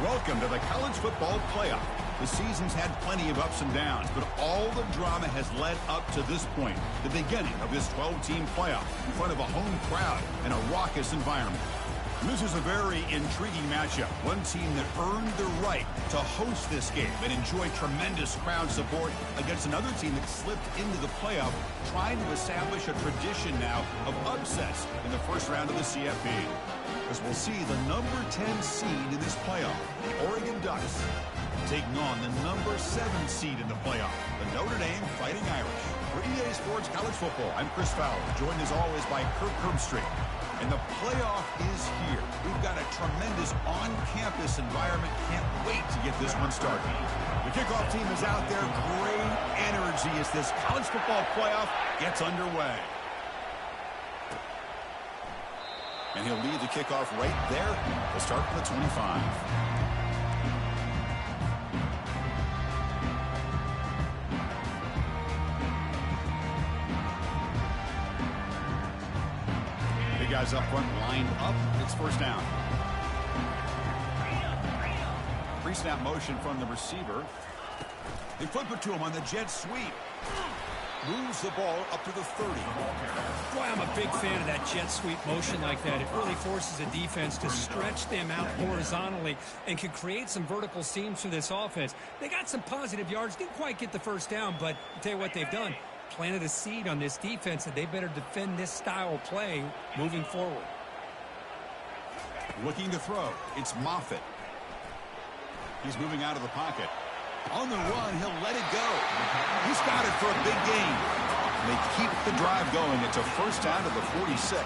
Welcome to the college football playoff. The season's had plenty of ups and downs, but all the drama has led up to this point, the beginning of this 12-team playoff in front of a home crowd and a raucous environment. This is a very intriguing matchup. One team that earned the right to host this game and enjoy tremendous crowd support against another team that slipped into the playoff, trying to establish a tradition now of upsets in the first round of the CFP. As we'll see the number 10 seed in this playoff, the Oregon Ducks, taking on the number 7 seed in the playoff, the Notre Dame Fighting Irish. For EA Sports College Football, I'm Chris Fowler, joined as always by Kirk Herbstreit. And the playoff is here. We've got a tremendous on-campus environment. Can't wait to get this one started. The kickoff team is out there. Great energy as this college football playoff gets underway. And he'll lead the kickoff right there to start from the 25. Big guys up front lined up. It's first down. Pre-snap motion from the receiver. They flip it to him on the jet sweep. Moves the ball up to the 30. Boy, I'm a big fan of that jet sweep motion like that. It really forces a defense to stretch them out horizontally and can create some vertical seams for this offense. They got some positive yards. Didn't quite get the first down, but I'll tell you what they've done. Planted a seed on this defense, and they better defend this style of play moving forward. Looking to throw. It's Moffitt. He's moving out of the pocket. On the run, he'll let it go. He's got it for a big gain. They keep the drive going. It's a first down to the 46.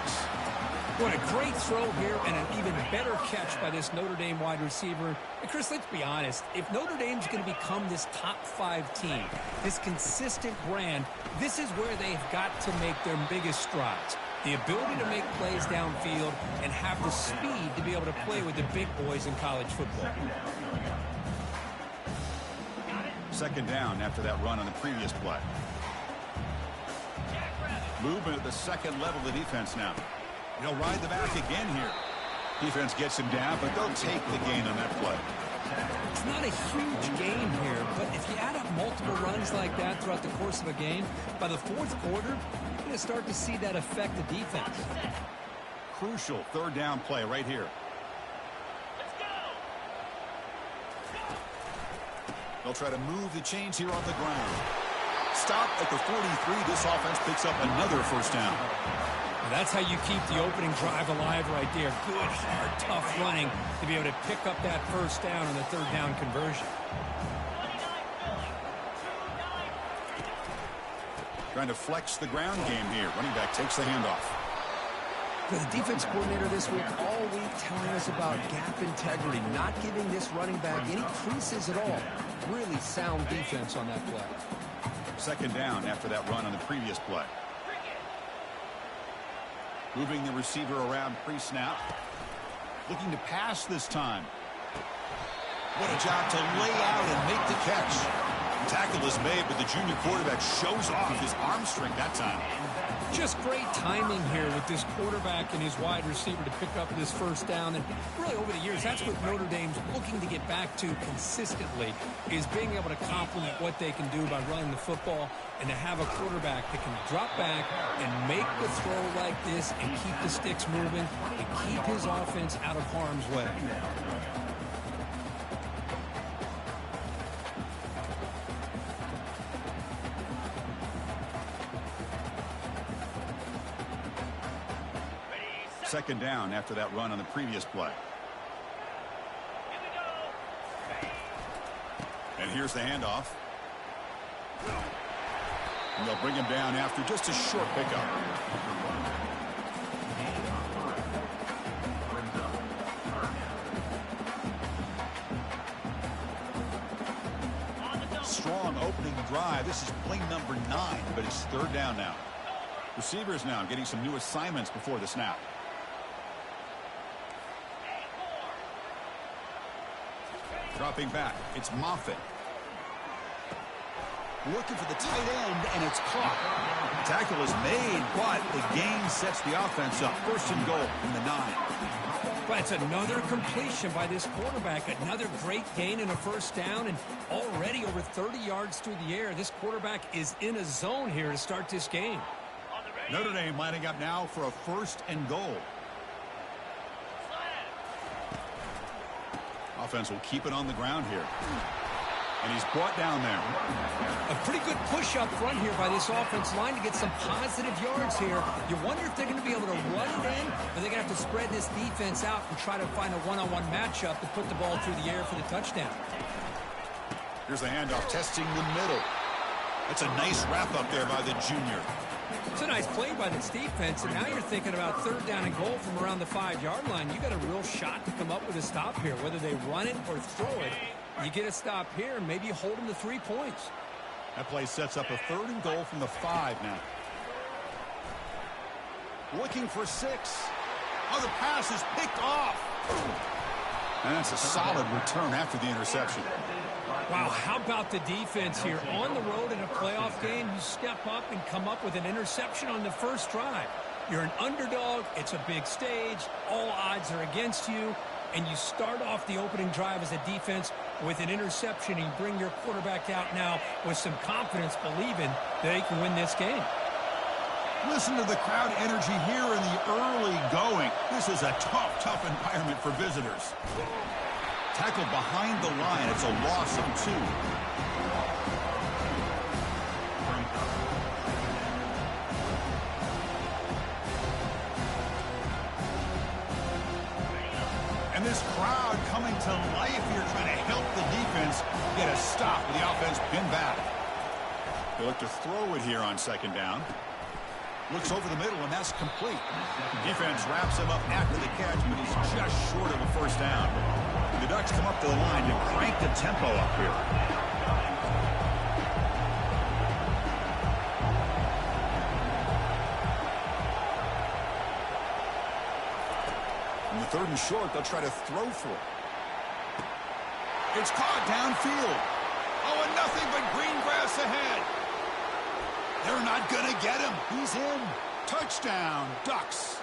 What a great throw here and an even better catch by this Notre Dame wide receiver. And Chris, let's be honest. If Notre Dame's going to become this top 5 team, this consistent brand, this is where they've got to make their biggest strides. The ability to make plays downfield and have the speed to be able to play with the big boys in college football. Second down after that run on the previous play. Movement at the second level of the defense now. He'll ride the back again here. Defense gets him down, but they'll take the gain on that play. It's not a huge gain here, but if you add up multiple runs like that throughout the course of a game, by the fourth quarter, you're going to start to see that affect the defense. Crucial third down play right here. They'll try to move the chains here on the ground. Stop at the 43. This offense picks up another first down. Well, that's how you keep the opening drive alive right there. Good, hard, tough running to be able to pick up that first down on the third down conversion. Trying to flex the ground game here. Running back takes the handoff. The defense coordinator this week all week telling us about gap integrity, not giving this running back any creases at all. Really sound defense on that play. Second down after that run on the previous play. Moving the receiver around pre-snap. Looking to pass this time. What a job to lay out and make the catch. The tackle is made, but the junior quarterback shows off his arm strength that time. Just great timing here with this quarterback and his wide receiver to pick up this first down. And really over the years, that's what Notre Dame's looking to get back to consistently, is being able to complement what they can do by running the football and to have a quarterback that can drop back and make the throw like this and keep the sticks moving and keep his offense out of harm's way. Second down after that run on the previous play. And here's the handoff. And they'll bring him down after just a short pickup. Strong opening drive. This is play number 9, but it's third down now. Receivers now getting some new assignments before the snap. Dropping back, it's Moffitt. Looking for the tight end, and it's caught. Tackle is made, but the gain sets the offense up. First and goal from the 9. That's another completion by this quarterback. Another great gain in a first down, and already over 30 yards through the air. This quarterback is in a zone here to start this game. Notre Dame lining up now for a first and goal. Offense will keep it on the ground here. And he's brought down there. A pretty good push up front here by this offense line to get some positive yards here. You wonder if they're going to be able to run it in, or they're going to have to spread this defense out and try to find a one-on-one matchup to put the ball through the air for the touchdown. Here's the handoff, testing the middle. That's a nice wrap up there by the junior. It's a nice play by this defense, and now you're thinking about third down and goal from around the 5-yard line. You got a real shot to come up with a stop here, whether they run it or throw it. You get a stop here, and maybe you hold them to 3 points. That play sets up a third and goal from the 5 now. Looking for 6. Oh, the pass is picked off. And that's a solid return after the interception. Wow, how about the defense here? On the road in a playoff game, you step up and come up with an interception on the first drive. You're an underdog. It's a big stage. All odds are against you. And you start off the opening drive as a defense with an interception. And you bring your quarterback out now with some confidence, believing that they can win this game. Listen to the crowd energy here in the early going. This is a tough environment for visitors. Tackled behind the line. It's a loss of 2. And this crowd coming to life here, trying to help the defense get a stop with the offense pinned back. They look to throw it here on second down. Looks over the middle, and that's complete. Defense wraps him up after the catch, but he's just short of a first down. The Ducks come up to the line to crank the tempo up here. In the third and short, they'll try to throw for it. It's caught downfield. Oh, and nothing but green grass ahead. They're not going to get him. He's in. Touchdown, Ducks.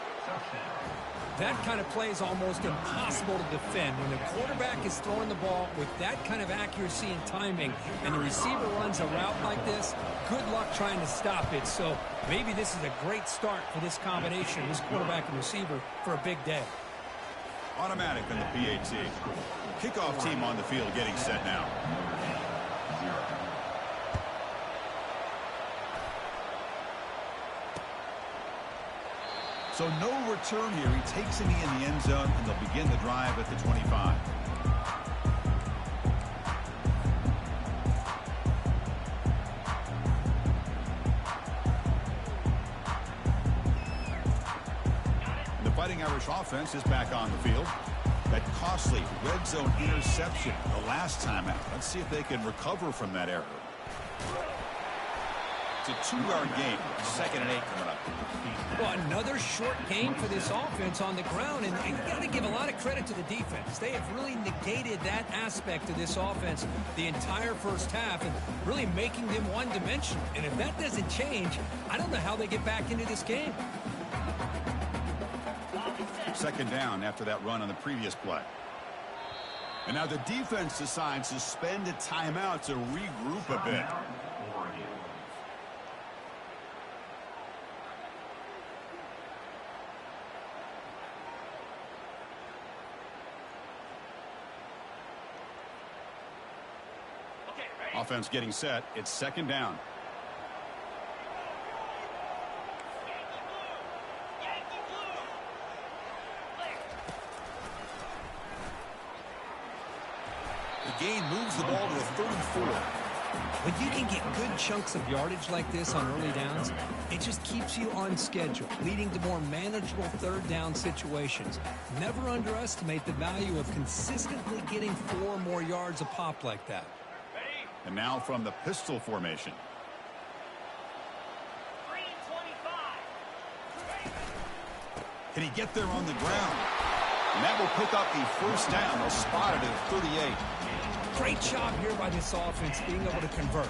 That kind of play is almost impossible to defend. When the quarterback is throwing the ball with that kind of accuracy and timing, and the receiver runs a route like this, good luck trying to stop it. So maybe this is a great start for this combination, this quarterback and receiver, for a big day. Automatic on the PAT. Kickoff team on the field getting set now. So no return here. He takes a knee in the end zone, and they'll begin the drive at the 25. The Fighting Irish offense is back on the field. That costly red zone interception the last time out. Let's see if they can recover from that error. It's a 2-yard gain. 2nd and 8 coming up. Well, another short game for this offense on the ground, and you got to give a lot of credit to the defense. They have really negated that aspect of this offense the entire first half and really making them one-dimensional. And if that doesn't change, I don't know how they get back into this game. Second down after that run on the previous play. And now the defense decides to spend a timeout to regroup a bit. Offense getting set. It's second down. The gain moves the ball to the 34. When you can get good chunks of yardage like this on early downs, it just keeps you on schedule, leading to more manageable third down situations. Never underestimate the value of consistently getting 4 more yards a pop like that. And now from the pistol formation. Can he get there on the ground? And that will pick up the first down. They'll spot it at 38. Great job here by this offense being able to convert.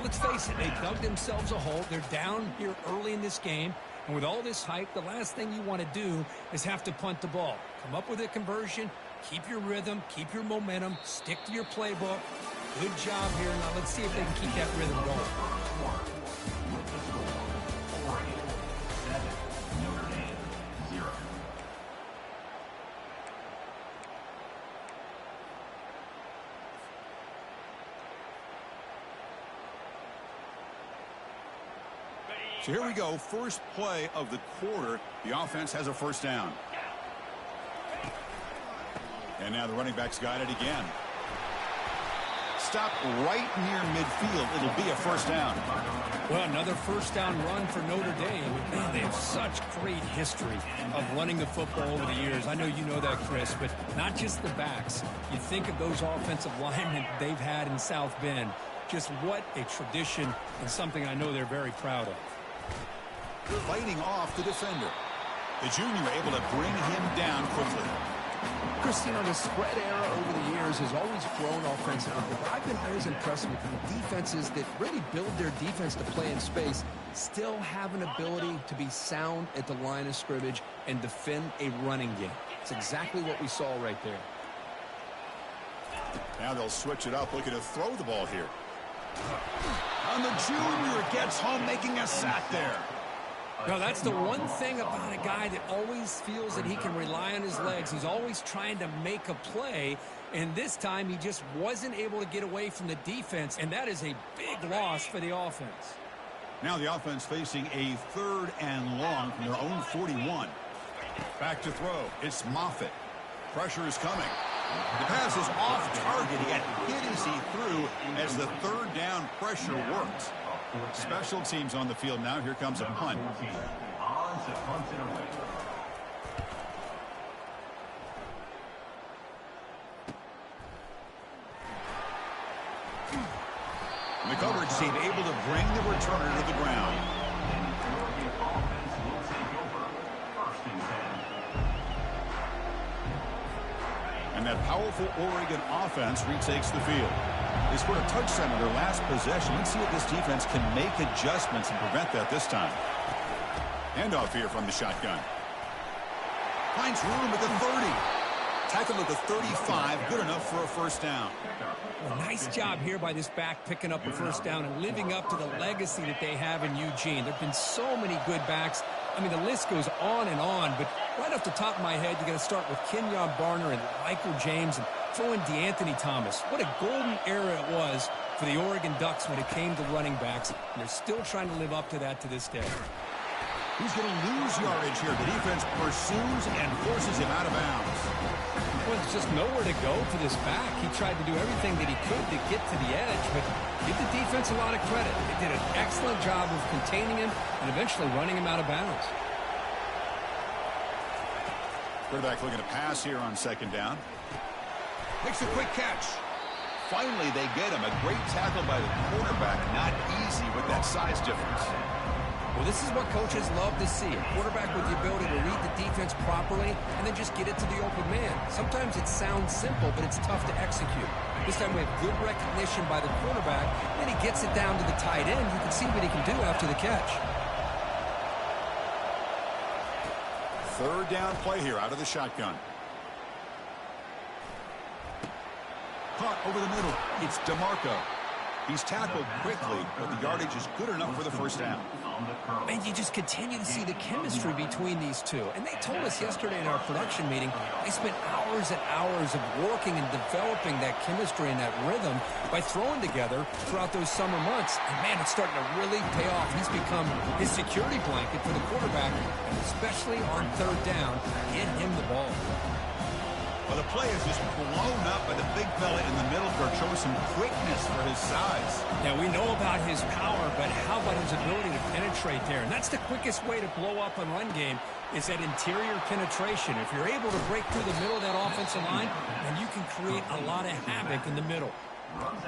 Let's face it, they dug themselves a hole. They're down here early in this game. And with all this hype, the last thing you want to do is have to punt the ball. Come up with a conversion, keep your rhythm, keep your momentum, stick to your playbook. Good job here. Now let's see if they can keep that rhythm going. So here we go, first play of the quarter. The offense has a first down. And now the running back's got it again. Stop right near midfield. It'll be a first down. Well, another first down run for Notre Dame. Man, they have such great history of running the football over the years. I know you know that, Chris, but not just the backs. You think of those offensive linemen they've had in South Bend. Just what a tradition and something I know they're very proud of. Fighting off the defender. The junior able to bring him down quickly. Chris, you know, the spread era over the years has always grown offensively, but I've been always impressed with the defenses that really build their defense to play in space, still have an ability to be sound at the line of scrimmage and defend a running game. It's exactly what we saw right there. Now they'll switch it up, looking to throw the ball here. And the junior gets home, making a sack there. No, that's the one thing about a guy that always feels that he can rely on his legs. He's always trying to make a play, and this time he just wasn't able to get away from the defense, and that is a big loss for the offense. Now the offense facing a 3rd and long from their own 41. Back to throw. It's Moffitt. Pressure is coming. The pass is off target. He got hit as he threw as the 3rd down pressure worked. Special teams on the field now. Here comes a punt. The coverage team able to bring the returner to the ground. And that powerful Oregon offense retakes the field. They scored a touchdown on their last possession. Let's see if this defense can make adjustments and prevent that this time. Handoff here from the shotgun. Finds room at the 30. Tackle at the 35. Good enough for a first down. Well, nice job here by this back picking up a first down and living up to the legacy that they have in Eugene. There have been so many good backs. I mean, the list goes on, but right off the top of my head, you got to start with Kenyon Barner and Michael James and throw in DeAnthony Thomas. What a golden era it was for the Oregon Ducks when it came to running backs. And they're still trying to live up to that to this day. He's going to lose yardage here. The defense pursues and forces him out of bounds. Well, there's just nowhere to go for this back. He tried to do everything that he could to get to the edge, but give the defense a lot of credit. They did an excellent job of containing him and eventually running him out of bounds. Quarterback looking to pass here on 2nd down. Makes a quick catch. Finally, they get him. A great tackle by the quarterback. Not easy with that size difference. Well, this is what coaches love to see. A quarterback with the ability to read the defense properly and then just get it to the open man. Sometimes it sounds simple, but it's tough to execute. This time we have good recognition by the quarterback. Then he gets it down to the tight end. You can see what he can do after the catch. 3rd down play here out of the shotgun. Caught over the middle. It's DeMarco. He's tackled quickly, but the yardage is good enough for the first down. And you just continue to see the chemistry between these two. And they told us yesterday in our production meeting, they spent hours and hours of working and developing that chemistry and that rhythm by throwing together throughout those summer months. And, man, it's starting to really pay off. He's become his security blanket for the quarterback, and especially on 3rd down, get him the ball. Well, the play is just blown up by the big fella in the middle. Shows some quickness for his size. Yeah, we know about his power, but how about his ability to penetrate there? And that's the quickest way to blow up a run game is that interior penetration. If you're able to break through the middle of that offensive line, then you can create a lot of havoc in the middle.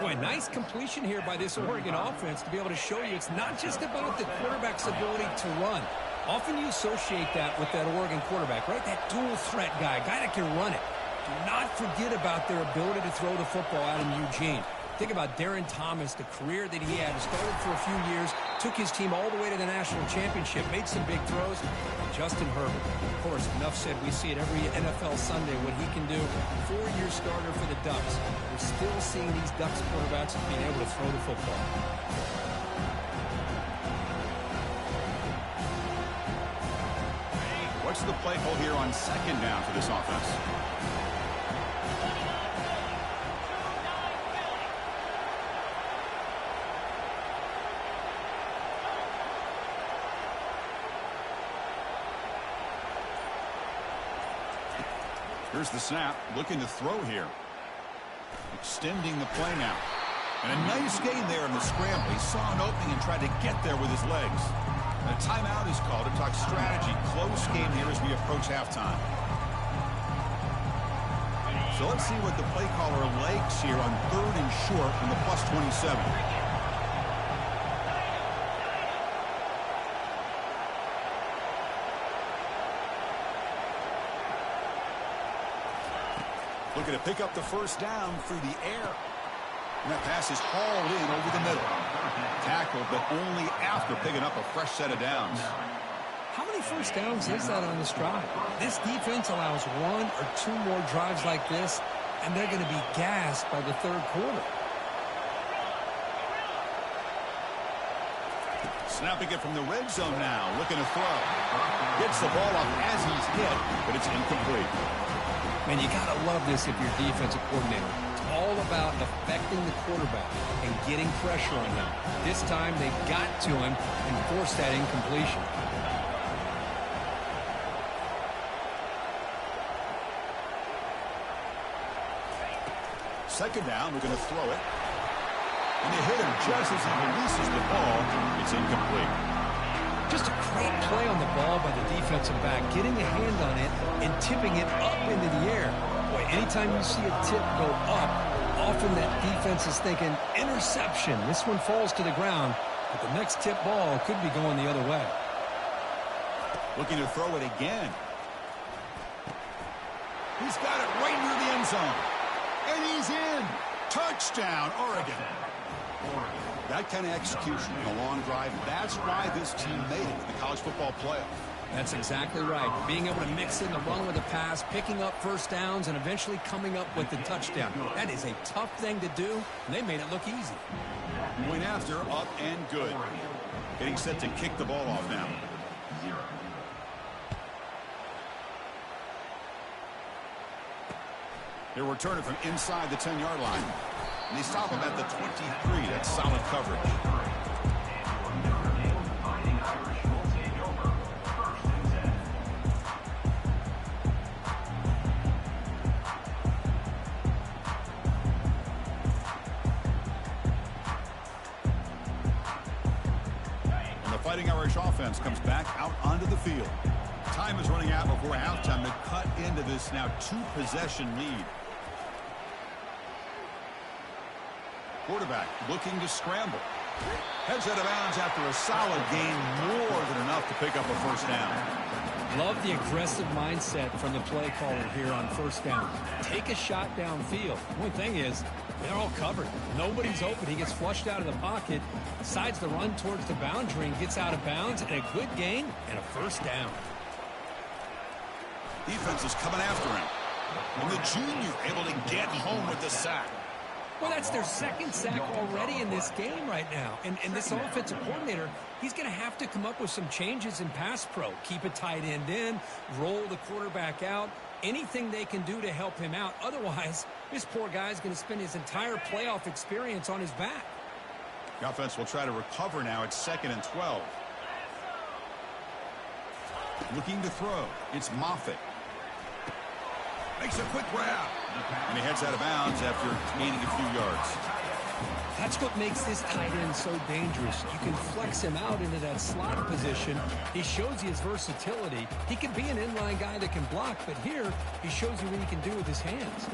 Boy, nice completion here by this Oregon offense to be able to show you it's not just about the quarterback's ability to run. Often you associate that with that Oregon quarterback, right? That dual threat guy that can run it. Do not forget about their ability to throw the football out in Eugene. Think about Darren Thomas, the career that he had. Started for a few years, took his team all the way to the national championship, made some big throws. And Justin Herbert, of course, enough said. We see it every NFL Sunday what he can do. 4-year starter for the Ducks. We're still seeing these Ducks quarterbacks being able to throw the football. What's the play call here on second down for this offense? Here's the snap, looking to throw here. Extending the play now. And a nice gain there in the scramble. He saw an opening and tried to get there with his legs. A timeout is called to talk strategy. Close game here as we approach halftime. So let's see what the play caller likes here on 3rd and short from the +27. Looking to pick up the first down through the air. And that pass is hauled in over the middle. Tackled, but only after picking up a fresh set of downs. How many first downs is that on this drive? This defense allows 1 or 2 more drives like this, and they're going to be gassed by the 3rd quarter. Snapping it from the red zone now. Looking to throw. Gets the ball off as he's hit, but it's incomplete. Man, you got to love this if you're defensive coordinator. It's all about affecting the quarterback and getting pressure on him. This time they got to him and forced that incompletion. Second down, we're going to throw it. And they hit him just as he releases the ball. It's incomplete. Just a great play on the ball by the defensive back, getting a hand on it and tipping it up into the air. Boy, anytime you see a tip go up, often that defense is thinking interception. This one falls to the ground, but the next tip ball could be going the other way. Looking to throw it again. He's got it right near the end zone. And he's in. Touchdown, Oregon. That kind of execution in a long drive, that's why this team made it to the college football playoff. That's exactly right. Being able to mix in the run with the pass, picking up first downs, and eventually coming up with the touchdown. That is a tough thing to do, and they made it look easy. Going after, up and good. Getting set to kick the ball off now. They're returning from inside the 10-yard line. And they stop him at the 23. That's solid coverage. And the Fighting Irish offense comes back out onto the field. Time is running out before halftime to cut into this now 2-possession lead. Quarterback looking to scramble. Heads out of bounds after a solid gain, more than enough to pick up a first down. Love the aggressive mindset from the play caller here on first down. Take a shot downfield. The only thing is, they're all covered. Nobody's open. He gets flushed out of the pocket, decides to run towards the boundary and gets out of bounds, and a good gain and a first down. Defense is coming after him. And the junior able to get home with the sack. Well, that's their second sack already in this game right now. And this offensive coordinator, he's going to have to come up with some changes in pass pro. Keep a tight end in, roll the quarterback out, anything they can do to help him out. Otherwise, this poor guy's going to spend his entire playoff experience on his back. The offense will try to recover now. It's 2nd and 12. Looking to throw. It's Moffitt. Makes a quick grab. And he heads out of bounds after gaining a few yards. That's what makes this tight end so dangerous. You can flex him out into that slot position. He shows you his versatility. He can be an inline guy that can block, but here he shows you what he can do with his hands.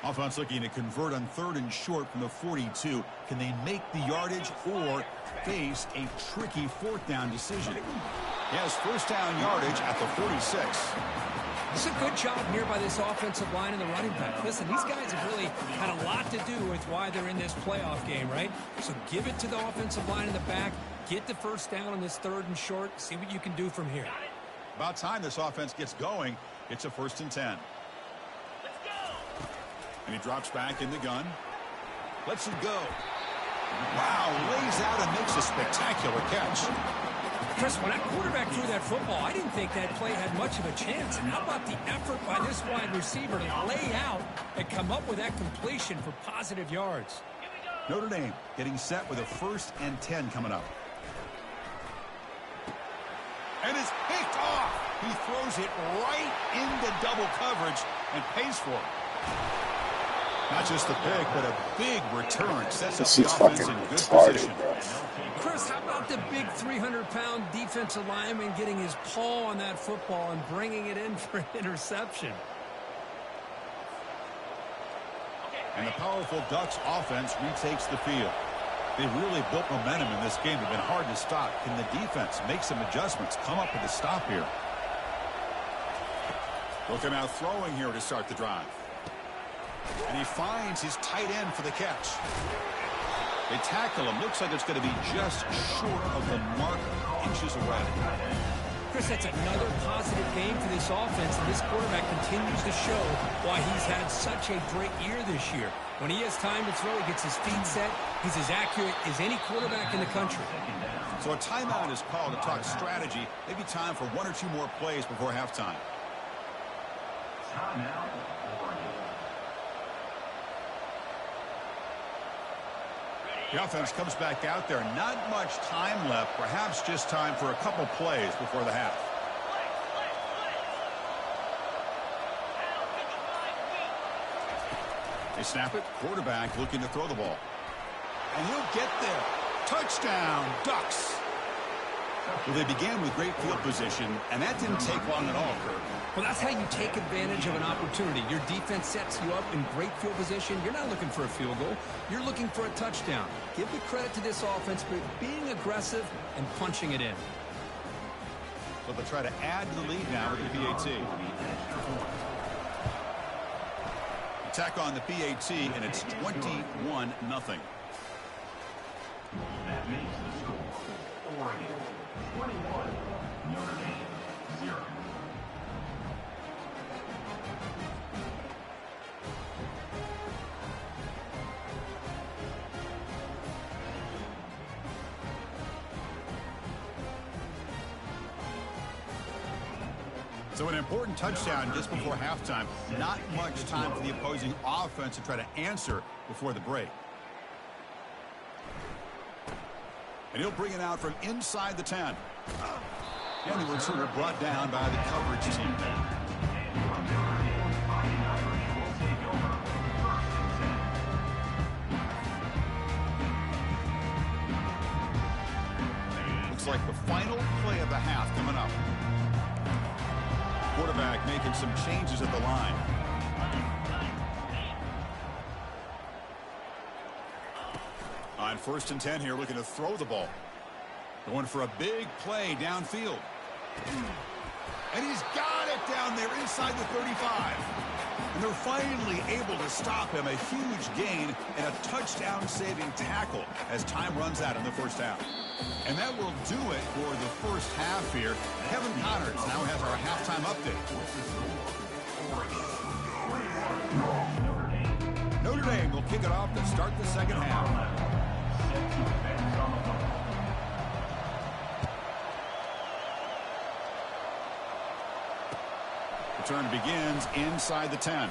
Offense looking to convert on 3rd and short from the 42. Can they make the yardage or face a tricky 4th down decision? He has 1st down yardage at the 46. It's a good job here by this offensive line and the running back. Listen, these guys have really had a lot to do with why they're in this playoff game, right? So give it to the offensive line in the back. Get the 1st down on this 3rd and short. See what you can do from here. About time this offense gets going. It's a 1st and 10. And he drops back in the gun. Lets it go. Wow, lays out and makes a spectacular catch. Chris, when that quarterback threw that football, I didn't think that play had much of a chance. And how about the effort by this wide receiver to lay out and come up with that completion for positive yards? Notre Dame getting set with a 1st and 10 coming up. And it's picked off. He throws it right into double coverage and pays for it. Not just a pick, but a big return. Sets up the offense in good position. Chris, how about the big 300-pound defensive lineman getting his paw on that football and bringing it in for an interception? And the powerful Ducks offense retakes the field. They really built momentum in this game. They've been hard to stop. Can the defense make some adjustments, come up with a stop here? Looking out throwing here to start the drive. And he finds his tight end for the catch. They tackle him. Looks like it's going to be just short of the mark, inches away. Chris, that's another positive game for this offense, and this quarterback continues to show why he's had such a great year this year. When he has time to throw, he gets his feet set. He's as accurate as any quarterback in the country. So a timeout is called to talk strategy. Maybe time for 1 or 2 more plays before halftime. Timeout. The offense comes back out there. Not much time left. Perhaps just time for a couple plays before the half. They snap it. Quarterback looking to throw the ball. And he'll get there. Touchdown, Ducks. Well, they began with great field position, and that didn't take long at all, Kurt. Well, that's how you take advantage of an opportunity. Your defense sets you up in great field position. You're not looking for a field goal. You're looking for a touchdown. Give the credit to this offense for being aggressive and punching it in. So they'll try to add to the lead now with the PAT. Attack on the PAT, and it's 21-0. That makes the score Oregon 21, Notre Dame 0. So an important touchdown just before halftime. Not much time for the opposing offense to try to answer before the break. And he'll bring it out from inside the 10. And the receiver brought down by the coverage team. Looks like the final play of the half coming up. Quarterback making some changes at the line. On 1st and 10 here, looking to throw the ball. Going for a big play downfield. And he's got it down there inside the 35. And they're finally able to stop him. A huge gain and a touchdown-saving tackle as time runs out in the first half. And that will do it for the first half here. Kevin Connors now has our halftime update. Notre Dame will kick it off to start the second half. Return begins inside the 10.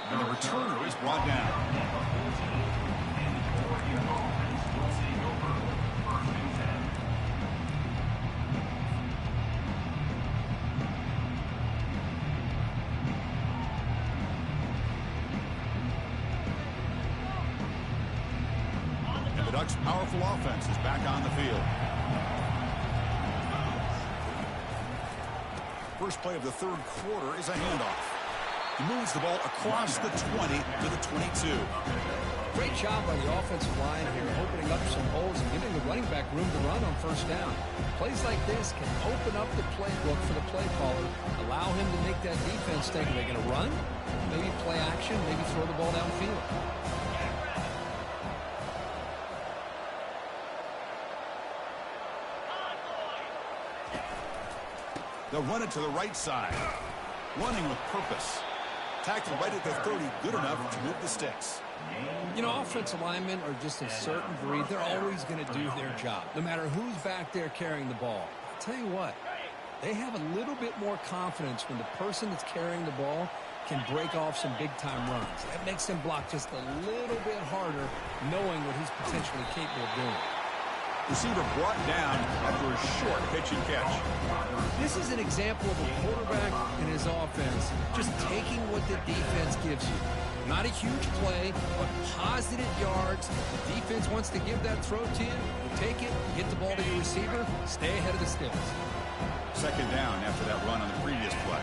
And the returner is brought down. much powerful offense is back on the field. First play of the third quarter is a handoff. He moves the ball across the 20 to the 22. Great job by the offensive line here, opening up some holes and giving the running back room to run on first down. Plays like this can open up the playbook for the play caller, allow him to make that defense think, are they going to run? Maybe play action, maybe throw the ball downfield. They'll run it to the right side. Running with purpose. Tackled right at the 30, good enough to move the sticks. You know, offensive linemen are just a certain breed. They're always going to do their job, no matter who's back there carrying the ball. I'll tell you what, they have a little bit more confidence when the person that's carrying the ball can break off some big-time runs. That makes them block just a little bit harder, knowing what he's potentially capable of doing. Receiver brought down after a short pitch and catch. This is an example of a quarterback and his offense just taking what the defense gives you. Not a huge play, but positive yards. The defense wants to give that throw to you. You take it, get the ball to your receiver, stay ahead of the sticks. Second down after that run on the previous play.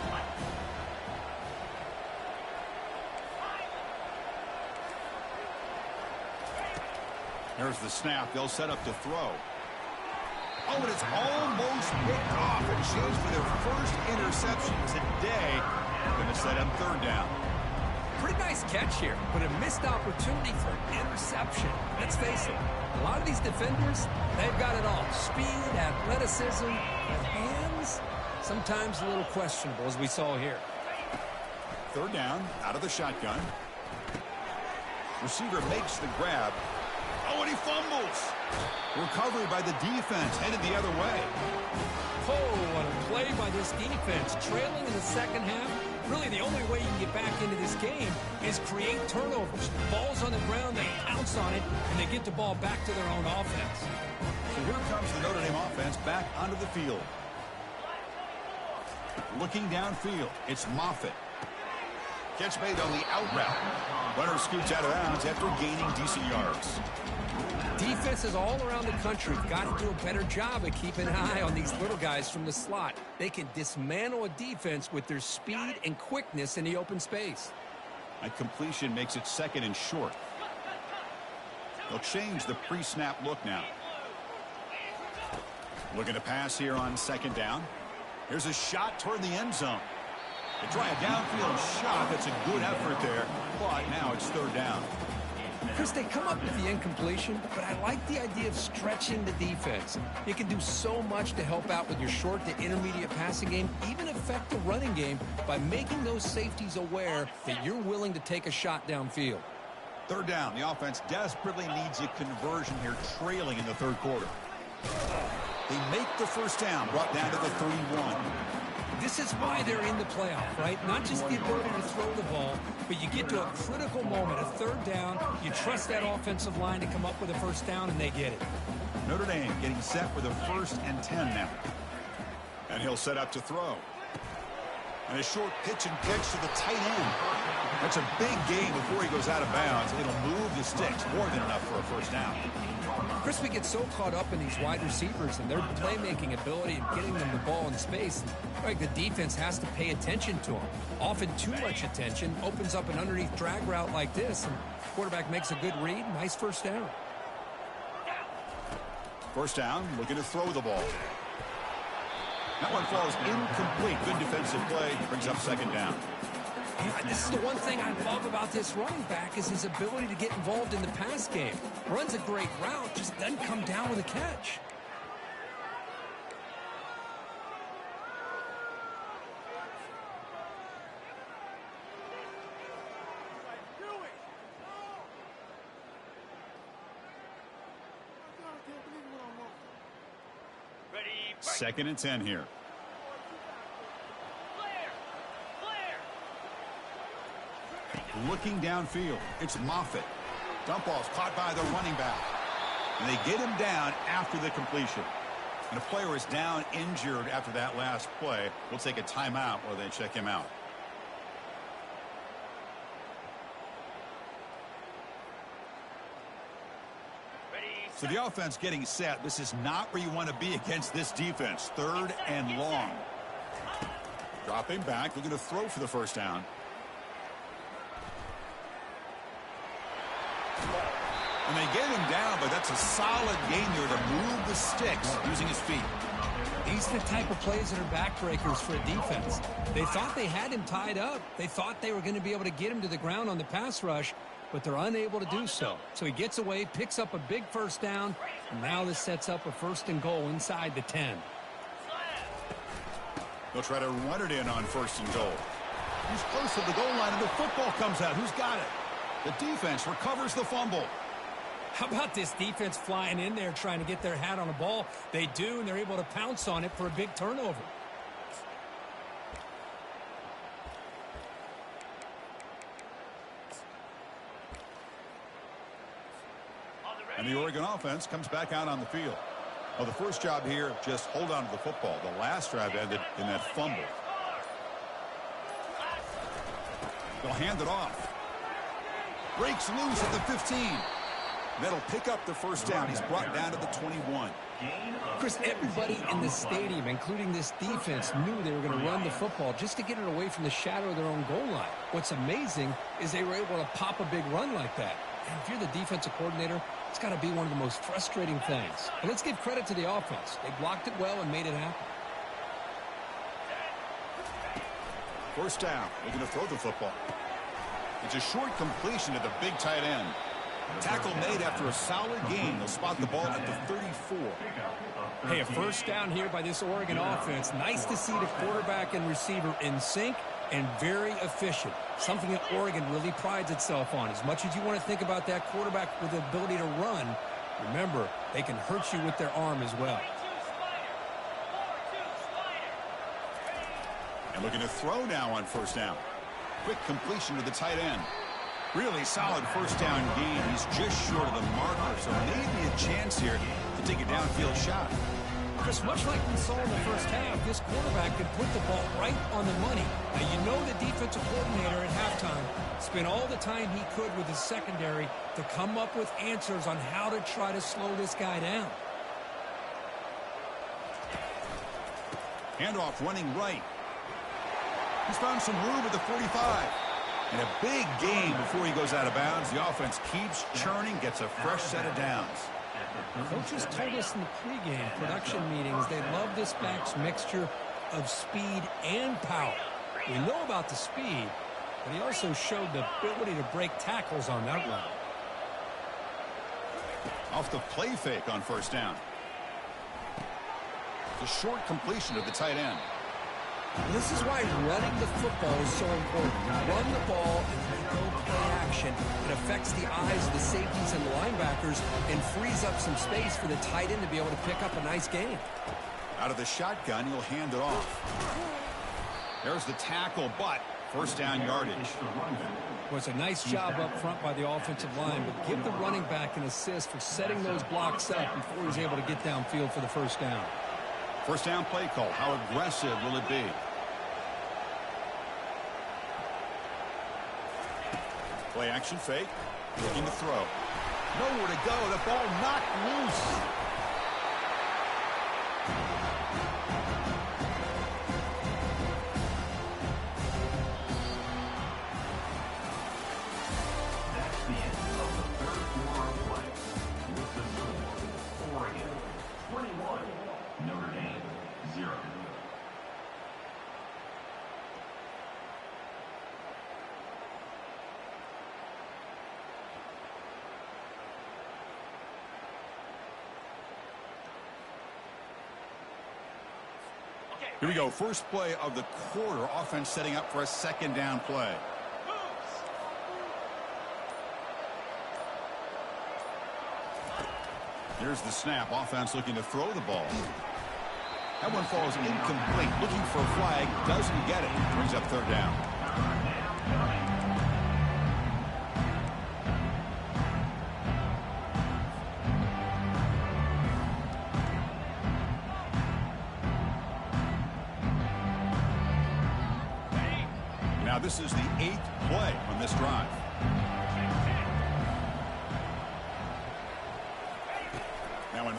There's the snap. They'll set up to throw. Oh, and it's almost picked off. And Chiefs for their first interception today. Going to set up third down. Pretty nice catch here, but a missed opportunity for an interception. Let's face it, a lot of these defenders, they've got it all. Speed, athleticism, but hands, sometimes a little questionable, as we saw here. Third down, out of the shotgun. Receiver makes the grab. Oh, and he fumbles. Recovery by the defense, headed the other way. Oh, what a play by this defense. Trailing in the second half. Really, the only way you can get back into this game is create turnovers. Ball's on the ground, they pounce on it, and they get the ball back to their own offense. So here comes the Notre Dame offense back onto the field. Looking downfield, it's Moffitt. Catch made on the out route. Runner scoots out of bounds after gaining decent yards. Defenses all around the country have got to do a better job of keeping an eye on these little guys from the slot. They can dismantle a defense with their speed and quickness in the open space. A completion makes it second and short. They'll change the pre-snap look now. Looking to pass here on second down. Here's a shot toward the end zone. They try a downfield shot. That's a good effort there. But now it's third down. Chris, they come up with the incompletion, but I like the idea of stretching the defense. You can do so much to help out with your short to intermediate passing game, even affect the running game by making those safeties aware that you're willing to take a shot downfield. Third down. The offense desperately needs a conversion here, trailing in the third quarter. They make the first down, brought down to the 31. This is why they're in the playoff, right? Not just the ability to throw the ball, but you get to a critical moment, a third down. You trust that offensive line to come up with a first down, and they get it. Notre Dame getting set with a 1st and 10 now. And he'll set up to throw. And a short pitch and catch to the tight end. That's a big gain before he goes out of bounds. It'll move the sticks, more than enough for a first down. Chris, we get so caught up in these wide receivers and their playmaking ability and getting them the ball in space. Right, the defense has to pay attention to them. Often too much attention opens up an underneath drag route like this, and the quarterback makes a good read. Nice first down. First down, looking to throw the ball. That one falls incomplete. Good defensive play. Brings up second down. Yeah, this is the one thing I love about this running back is his ability to get involved in the pass game. Runs a great route, just doesn't come down with a catch. Second and 10 here. Looking downfield, it's Moffitt. Dump ball's caught by the running back. And they get him down after the completion. And a player is down injured after that last play. We'll take a timeout while they check him out. So the offense getting set. This is not where you want to be against this defense. 3rd and long. Dropping back, looking to throw for the first down. And they get him down, but that's a solid gain there to move the sticks using his feet. These are the type of plays that are backbreakers for a defense. They thought they had him tied up. They thought they were going to be able to get him to the ground on the pass rush, but they're unable to do so. So he gets away, picks up a big first down, and now this sets up a 1st and goal inside the 10. They'll try to run it in on 1st and goal. He's close to the goal line, and the football comes out. Who's got it? The defense recovers the fumble. How about this defense flying in there trying to get their hat on a ball? They do, and they're able to pounce on it for a big turnover. And the Oregon offense comes back out on the field. Well, the first job here, just hold on to the football. The last drive ended in that fumble. They'll hand it off. Breaks loose at the 15. That'll pick up the first down. He's brought down to the 21. Chris, everybody in the stadium, including this defense, knew they were going to run the football just to get it away from the shadow of their own goal line. What's amazing is they were able to pop a big run like that. And if you're the defensive coordinator, it's got to be one of the most frustrating things. But let's give credit to the offense. They blocked it well and made it happen. First down. They're going to throw the football. It's a short completion to the big tight end. Tackle made after a solid gain. They'll spot the ball at the 34. Hey, a first down here by this Oregon offense. Nice to see the quarterback and receiver in sync and very efficient. Something that Oregon really prides itself on. As much as you want to think about that quarterback with the ability to run, remember, they can hurt you with their arm as well. And looking to throw now on first down. Quick completion to the tight end. Really solid first down gain. He's just short of the marker, so maybe a chance here to take a downfield shot. Chris, much like we saw in the first half, this quarterback could put the ball right on the money. Now, you know the defensive coordinator at halftime spent all the time he could with his secondary to come up with answers on how to try to slow this guy down. Handoff running right. He's found some room at the 45. And a big gain before he goes out of bounds. The offense keeps churning, gets a fresh set of downs. Coaches told us in the pregame production meetings they love this back's mixture of speed and power. We know about the speed, but he also showed the ability to break tackles on that run. Off the play fake on first down. The short completion of the tight end. This is why running the football is so important. You run the ball and you go play action. It affects the eyes of the safeties and the linebackers and frees up some space for the tight end to be able to pick up a nice gain. Out of the shotgun, he'll hand it off. There's the tackle, but first down yardage. Well, it's a nice job up front by the offensive line, but give the running back an assist for setting those blocks up before he's able to get downfield for the first down. First down play call. How aggressive will it be? Play action fake. Looking to throw. Nowhere to go. The ball knocked loose. That's the end of the third quarter of play. With the score, Oregon 21, Notre Dame 0. Here we go. First play of the quarter. Offense setting up for a second down play. Here's the snap. Offense looking to throw the ball. That one falls incomplete. Looking for a flag. Doesn't get it. Brings up third down. Now this is the 8th play on this drive.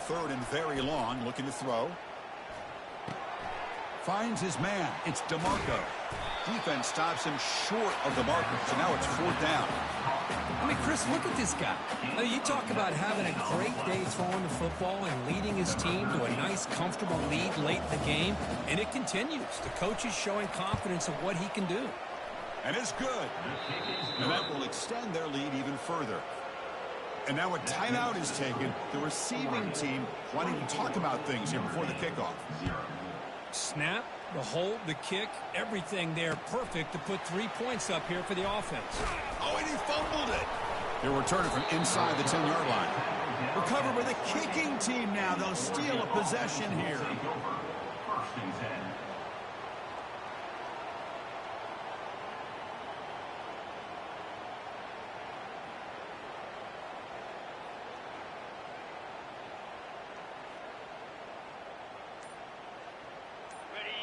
third and very long, looking to throw. Finds his man. It's DeMarco. Defense stops him short of the marker, so now it's fourth down. I mean, Chris, look at this guy. I mean, you talk about having a great day throwing the football and leading his team to a nice, comfortable lead late in the game, and it continues. The coach is showing confidence of what he can do. And it's good. And that will extend their lead even further. And now a timeout is taken. The receiving team wanting to talk about things here before the kickoff. Snap, the hold, the kick, everything there perfect to put 3 points up here for the offense. Oh, and he fumbled it. He'll return it from inside the 10-yard line. Recovered by the kicking team now. They'll steal a possession here. First and 10.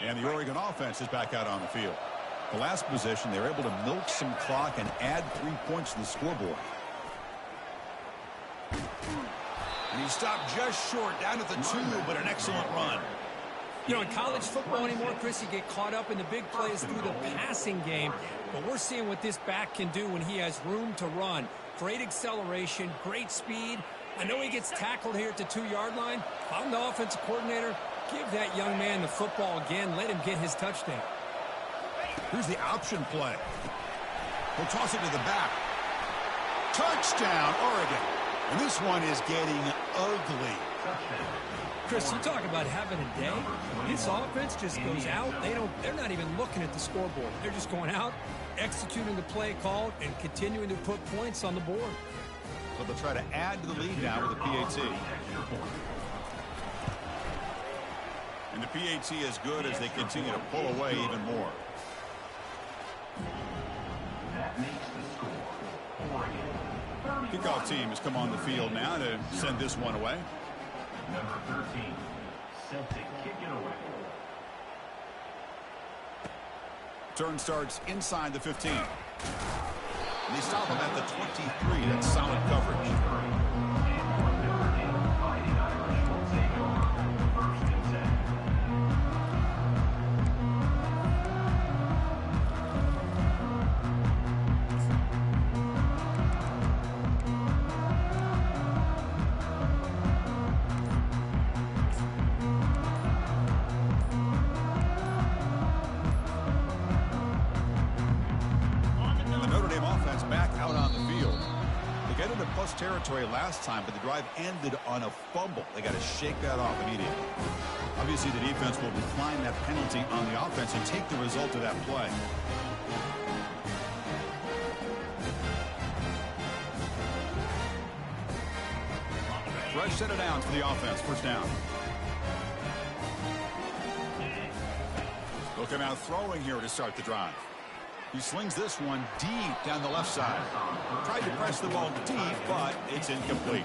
And the Oregon offense is back out on the field. The last possession, they were able to milk some clock and add 3 points to the scoreboard. And he stopped just short, down at the 2, but an excellent run. You know, in college football anymore, Chris, you get caught up in the big plays through the passing game. But we're seeing what this back can do when he has room to run. Great acceleration, great speed. I know he gets tackled here at the 2-yard line. If I'm the offensive coordinator, give that young man the football again. Let him get his touchdown. Here's the option play. He'll toss it to the back. Touchdown, Oregon. And this one is getting ugly. Chris, you talk about having a day. This offense just goes out. They're not even looking at the scoreboard. They're just going out, executing the play called, and continuing to put points on the board. So they'll try to add to the lead now with a PAT. And the PAT is good as they continue to pull away even more. That makes the score. Oregon. Kickoff team has come on the field now to send this one away. Number 13, set to kick it away. Turn starts inside the 15. And they stop him at the 23. That's solid coverage. Notre Dame Fighting Irish will take over. First and 10. Territory last time, but the drive ended on a fumble. They got to shake that off immediately. Obviously, the defense will decline that penalty on the offense and take the result of that play. Fresh set of downs for the offense. First down. Looking out throwing here to start the drive. He slings this one deep down the left side. Tried to press the ball deep, but it's incomplete.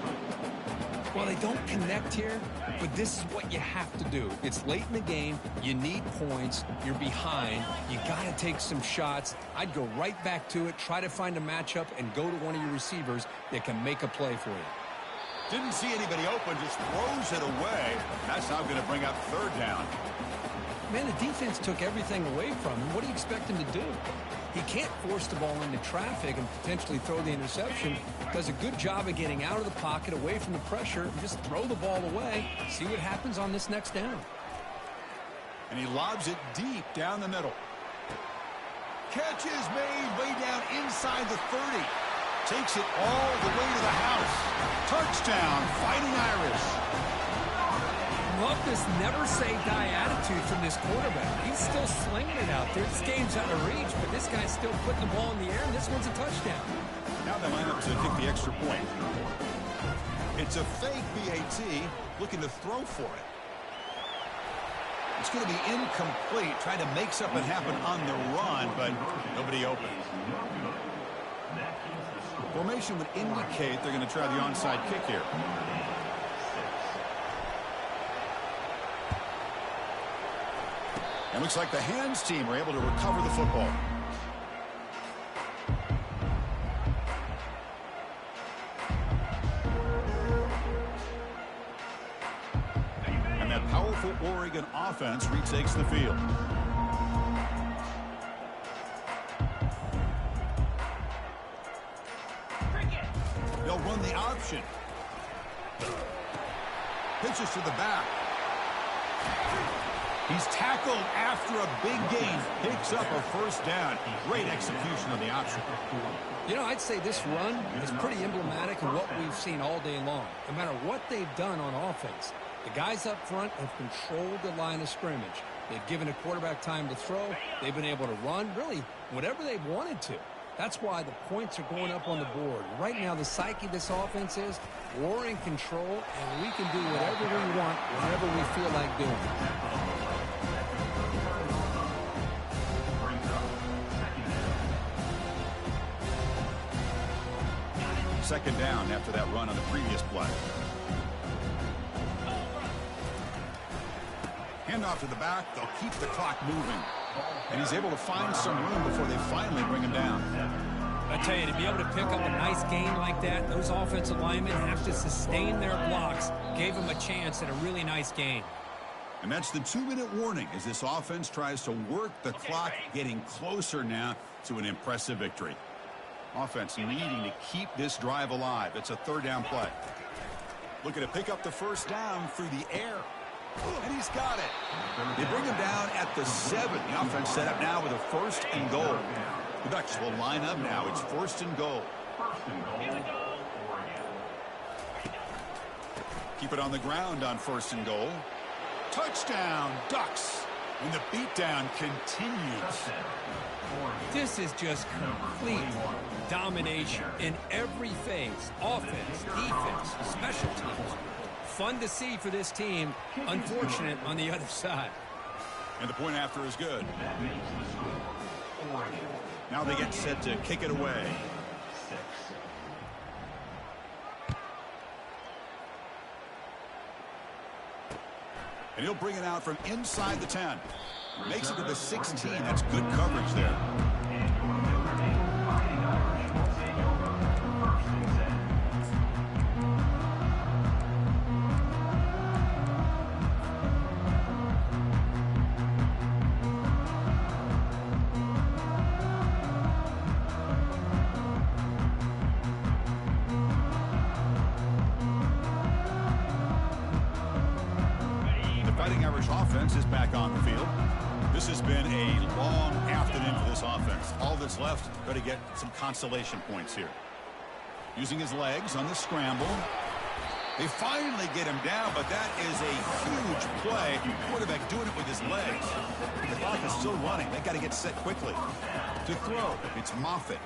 Well, they don't connect here, but this is what you have to do. It's late in the game. You need points. You're behind. You got to take some shots. I'd go right back to it, try to find a matchup, and go to one of your receivers that can make a play for you. Didn't see anybody open, just throws it away. That's now going to bring up third down. Man, the defense took everything away from him. What do you expect him to do? He can't force the ball into traffic and potentially throw the interception. Does a good job of getting out of the pocket, away from the pressure, and just throw the ball away. See what happens on this next down. And he lobs it deep down the middle. Catch is made way down inside the 30. Takes it all the way to the house. Touchdown, Fighting Irish. Love this never-say-die attitude from this quarterback. He's still slinging it out there. This game's out of reach, but this guy's still putting the ball in the air, and this one's a touchdown. Now they line up to kick the extra point. It's a fake PAT, looking to throw for it. It's going to be incomplete, trying to make something happen on the run, but nobody open. Formation would indicate they're going to try the onside kick here. It looks like the hands team are able to recover the football. powerful Oregon offense retakes the field. They'll run the option. Pitches to the back. He's tackled after a big gain. Picks up a first down. Great execution on the option. You know, I'd say this run is pretty emblematic of what we've seen all day long. No matter what they've done on offense, the guys up front have controlled the line of scrimmage. They've given a quarterback time to throw. They've been able to run, really, whatever they've wanted to. That's why the points are going up on the board. Right now, the psyche of this offense is we're in control, and we can do whatever we want, whenever we feel like doing it. Second down after that run on the previous play. Handoff to the back. They'll keep the clock moving. And he's able to find some room before they finally bring him down. I tell you, to be able to pick up a nice gain like that, those offensive linemen have to sustain their blocks. Gave him a chance at a really nice gain. And that's the 2-minute warning as this offense tries to work the clock, getting closer now to an impressive victory. Offense needing to keep this drive alive. It's a third down play. Looking to pick up the first down through the air. And he's got it. They bring him down at the 7. The offense set up now with a first and goal. The Ducks will line up now. It's first and goal. Keep it on the ground on first and goal. Touchdown, Ducks. And the beatdown continues. This is just complete domination in every phase. Offense, defense, special teams. Fun to see for this team. Unfortunate on the other side. And the point after is good. Now they get set to kick it away. And he'll bring it out from inside the 10. Makes it to the 16. That's good coverage there. Offense is back on the field. This has been a long afternoon for this offense. All that's left, got to get some consolation points here. Using his legs on the scramble. They finally get him down, but that is a huge play. Quarterback doing it with his legs. The clock is still running. They got to get set quickly. To throw, it's Moffitt.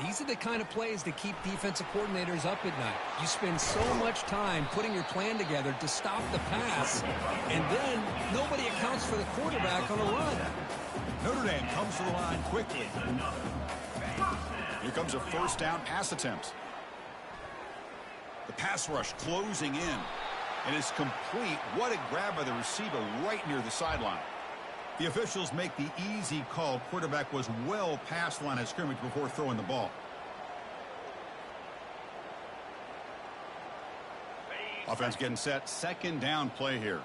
These are the kind of plays that keep defensive coordinators up at night. You spend so much time putting your plan together to stop the pass, and then nobody accounts for the quarterback on a run. Notre Dame comes to the line quickly. Here comes a first down pass attempt. The pass rush closing in, and it's complete. What a grab by the receiver right near the sideline. The officials make the easy call. Quarterback was well past the line of scrimmage before throwing the ball. Offense getting set. Second down play here.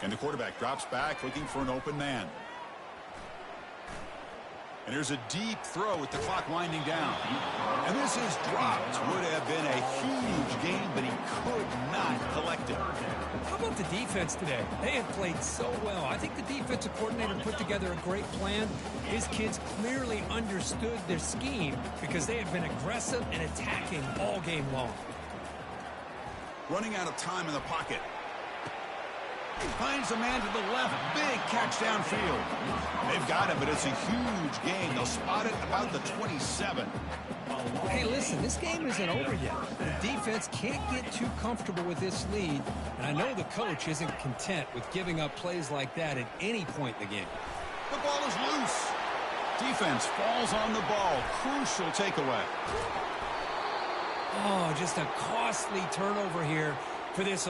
And the quarterback drops back looking for an open man. And here's a deep throw with the clock winding down. And this is dropped. Would have been a huge game, but he could not collect it. How about the defense today? They have played so well. I think the defensive coordinator put together a great plan. His kids clearly understood their scheme because they have been aggressive and attacking all game long. Running out of time in the pocket. Finds a man to the left. Big catch downfield. They've got him, but it's a huge gain. They'll spot it about the 27. Hey, listen, this game isn't over yet. The defense can't get too comfortable with this lead, and I know the coach isn't content with giving up plays like that at any point in the game. The ball is loose. Defense falls on the ball. Crucial takeaway. Oh, just a costly turnover here for this